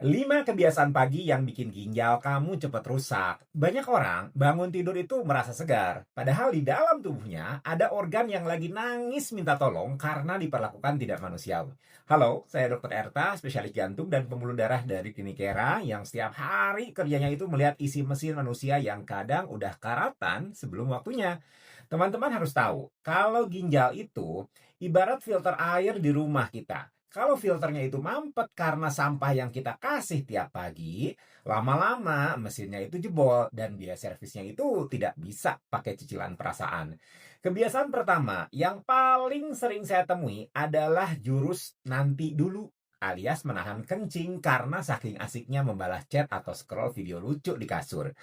5 kebiasaan pagi yang bikin ginjal kamu cepat rusak. Banyak orang bangun tidur itu merasa segar, padahal di dalam tubuhnya ada organ yang lagi nangis minta tolong karena diperlakukan tidak manusiawi. Halo, saya Dr. Erta, spesialis jantung dan pembuluh darah dari Klinik Kera yang setiap hari kerjanya itu melihat isi mesin manusia yang kadang udah karatan sebelum waktunya. Teman-teman harus tahu, kalau ginjal itu ibarat filter air di rumah kita. Kalau filternya itu mampet karena sampah yang kita kasih tiap pagi, lama-lama mesinnya itu jebol dan biaya servisnya itu tidak bisa pakai cicilan perasaan. Kebiasaan pertama yang paling sering saya temui adalah jurus nanti dulu alias menahan kencing karena saking asiknya membalas chat atau scroll video lucu di kasur.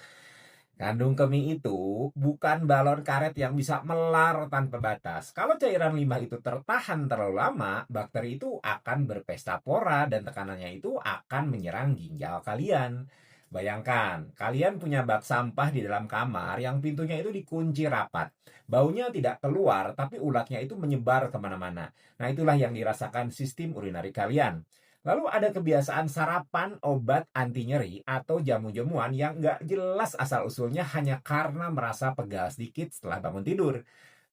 Kandung kemih itu bukan balon karet yang bisa melar tanpa batas. Kalau cairan limbah itu tertahan terlalu lama, bakteri itu akan berpesta pora dan tekanannya itu akan menyerang ginjal kalian. Bayangkan, kalian punya bak sampah di dalam kamar yang pintunya itu dikunci rapat. Baunya tidak keluar, tapi ulatnya itu menyebar kemana-mana. Nah, itulah yang dirasakan sistem urinari kalian. Lalu ada kebiasaan sarapan obat anti nyeri atau jamu-jamuan yang nggak jelas asal-usulnya hanya karena merasa pegal sedikit setelah bangun tidur.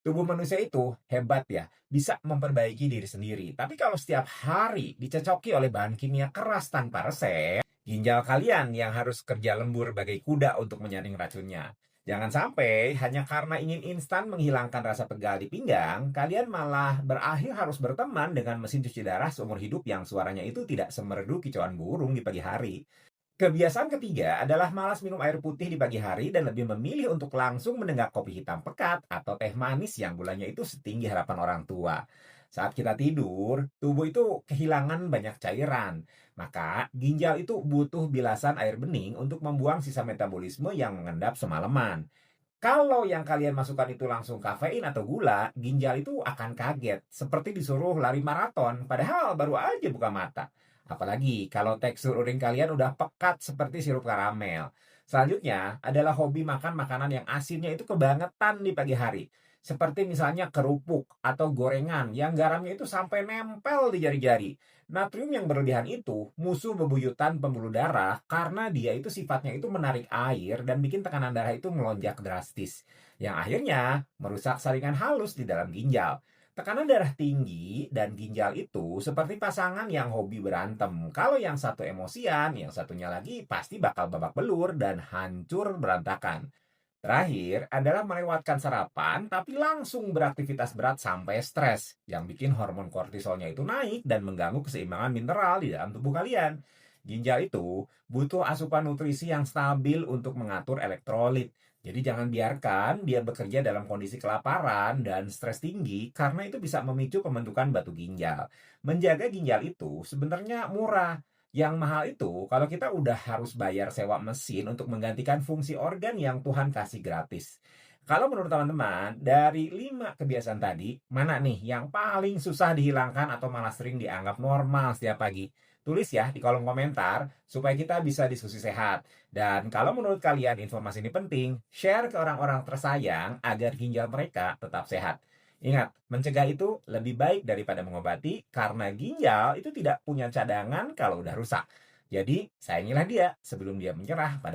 Tubuh manusia itu hebat ya, bisa memperbaiki diri sendiri. Tapi kalau setiap hari dicocoki oleh bahan kimia keras tanpa resep, ginjal kalian yang harus kerja lembur bagai kuda untuk menyaring racunnya. Jangan sampai hanya karena ingin instan menghilangkan rasa pegal di pinggang, kalian malah berakhir harus berteman dengan mesin cuci darah seumur hidup yang suaranya itu tidak semerdu kicauan burung di pagi hari. Kebiasaan ketiga adalah malas minum air putih di pagi hari dan lebih memilih untuk langsung menenggak kopi hitam pekat atau teh manis yang gulanya itu setinggi harapan orang tua. Saat kita tidur, tubuh itu kehilangan banyak cairan. Maka ginjal itu butuh bilasan air bening untuk membuang sisa metabolisme yang mengendap semalaman. Kalau yang kalian masukkan itu langsung kafein atau gula, ginjal itu akan kaget, seperti disuruh lari maraton, padahal baru aja buka mata. Apalagi kalau tekstur urin kalian udah pekat seperti sirup karamel. Selanjutnya adalah hobi makan makanan yang asinnya itu kebangetan di pagi hari. Seperti misalnya kerupuk atau gorengan yang garamnya itu sampai nempel di jari-jari. Natrium yang berlebihan itu musuh bebuyutan pembuluh darah karena dia itu sifatnya itu menarik air dan bikin tekanan darah itu melonjak drastis. Yang akhirnya merusak saringan halus di dalam ginjal. Tekanan darah tinggi dan ginjal itu seperti pasangan yang hobi berantem. Kalau yang satu emosian, yang satunya lagi pasti bakal babak belur dan hancur berantakan. Terakhir adalah melewatkan sarapan tapi langsung beraktivitas berat sampai stres yang bikin hormon kortisolnya itu naik dan mengganggu keseimbangan mineral di dalam tubuh kalian. Ginjal itu butuh asupan nutrisi yang stabil untuk mengatur elektrolit. Jadi jangan biarkan dia bekerja dalam kondisi kelaparan dan stres tinggi karena itu bisa memicu pembentukan batu ginjal. Menjaga ginjal itu sebenarnya murah. Yang mahal itu kalau kita udah harus bayar sewa mesin untuk menggantikan fungsi organ yang Tuhan kasih gratis. Kalau menurut teman-teman, dari 5 kebiasaan tadi, mana nih yang paling susah dihilangkan atau malah sering dianggap normal setiap pagi? Tulis ya di kolom komentar supaya kita bisa diskusi sehat. Dan kalau menurut kalian informasi ini penting, share ke orang-orang tersayang agar ginjal mereka tetap sehat. Ingat, mencegah itu lebih baik daripada mengobati karena ginjal itu tidak punya cadangan kalau udah rusak. Jadi, sayangilah dia sebelum dia menyerah pada